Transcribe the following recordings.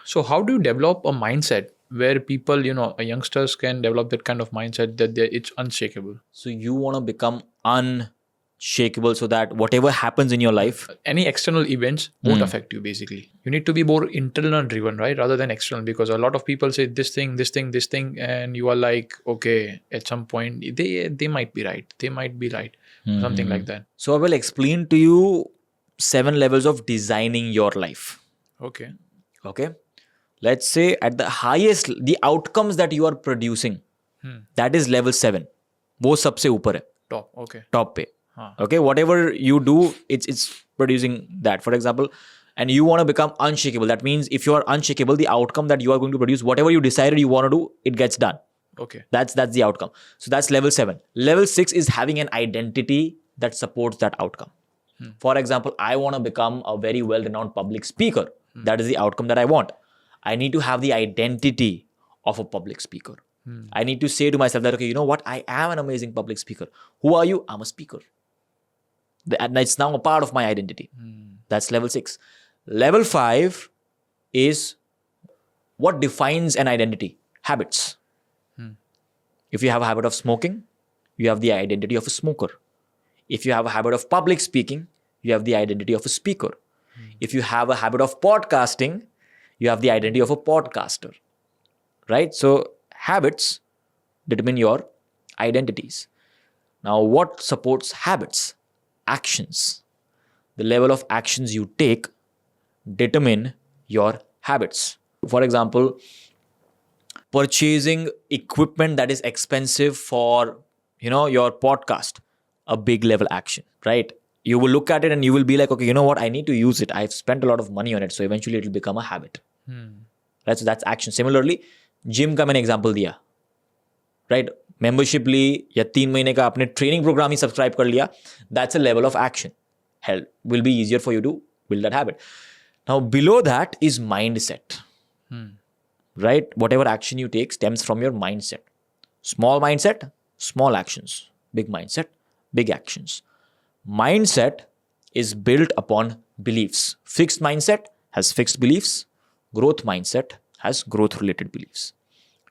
So how do you develop a mindset where people, youngsters can develop that kind of mindset that it's unshakable? So you want to become unshakable so that whatever happens in your life, Any external events won't affect you. Basically, you need to be more internal driven, right, rather than external, because a lot of people say this thing, this thing, this thing, and you are like, okay, at some point they might be right, or something like that. so I will explain to you 7 levels of designing your life. Okay. Okay. Let's say at the highest, the outcomes that you are producing, that is level 7. वो सबसे ऊपर है, Top. Okay. top पे. Okay, whatever you do, it's producing that. For example, and you want to become unshakable. That means if you are unshakable, the outcome that you are going to produce, whatever you decided you want to do, it gets done. Okay. That's the outcome. So that's level 7. Level 6 is having an identity that supports that outcome. For example, I want to become a very well-renowned public speaker. That is the outcome that I want. I need to have the identity of a public speaker. I need to say to myself that, okay, you know what? I am an amazing public speaker. Who are you? I'm a speaker. And it's now a part of my identity. That's level 6. Level 5 is what defines an identity? Habits. If you have a habit of smoking, you have the identity of a smoker. If you have a habit of public speaking, you have the identity of a speaker. If you have a habit of podcasting, you have the identity of a podcaster. Right? So habits determine your identities. Now, what supports habits? Actions. The level of actions you take determine your habits. For example, purchasing equipment that is expensive for, your podcast, a big level action, right? You will look at it and you will be like, okay, you know what? I need to use it. I've spent a lot of money on it. So eventually it will become a habit. Right? So that's action. Similarly, gym का मैंने example दिया, right? Membership ली या 3 महीने का आपने training program ही subscribe कर लिया. That's a level of action. Hell, will be easier for you to build that habit. Now below that is mindset. Right? Whatever action you take stems from your mindset. Small mindset, small actions. Big mindset, big actions. Mindset is built upon beliefs. Fixed mindset has fixed beliefs. Growth mindset has growth-related beliefs.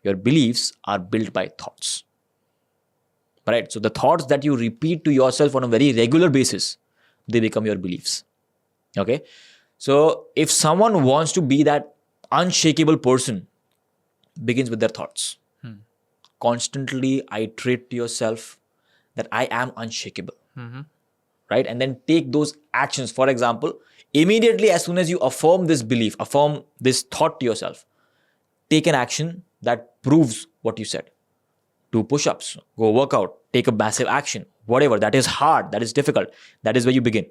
Your beliefs are built by thoughts. Right? So the thoughts that you repeat to yourself on a very regular basis, they become your beliefs. Okay? So if someone wants to be that unshakable person, begins with their thoughts. Constantly iterate to yourself that I am unshakable. Right? And then take those actions. For example, immediately as soon as you affirm this belief, affirm this thought to yourself, take an action that proves what you said. Do push-ups, go work out, take a massive action, whatever. That is hard, that is difficult. That is where you begin.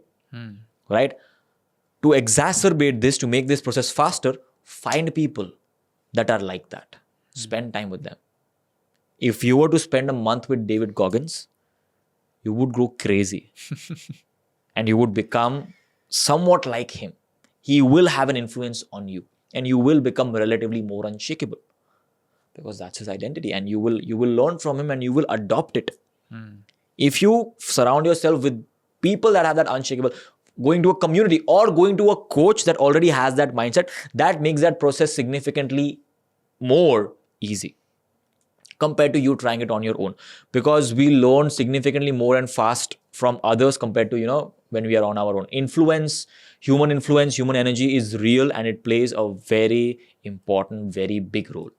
Right? To exacerbate this, to make this process faster, find people that are like that. Spend time with them. If you were to spend a month with David Goggins, you would grow crazy. And you would become somewhat like him. He will have an influence on you. And you will become relatively more unshakable. Because that's his identity. And you will learn from him and you will adopt it. If you surround yourself with people that have that unshakable, going to a community or going to a coach that already has that mindset, that makes that process significantly more easy compared to you trying it on your own, because we learn significantly more and fast from others compared to, when we are on our own. Human influence, human energy is real and it plays a very important, very big role.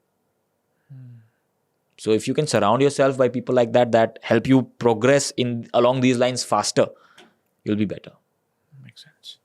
So if you can surround yourself by people like that help you progress along these lines faster, you'll be better. Makes sense.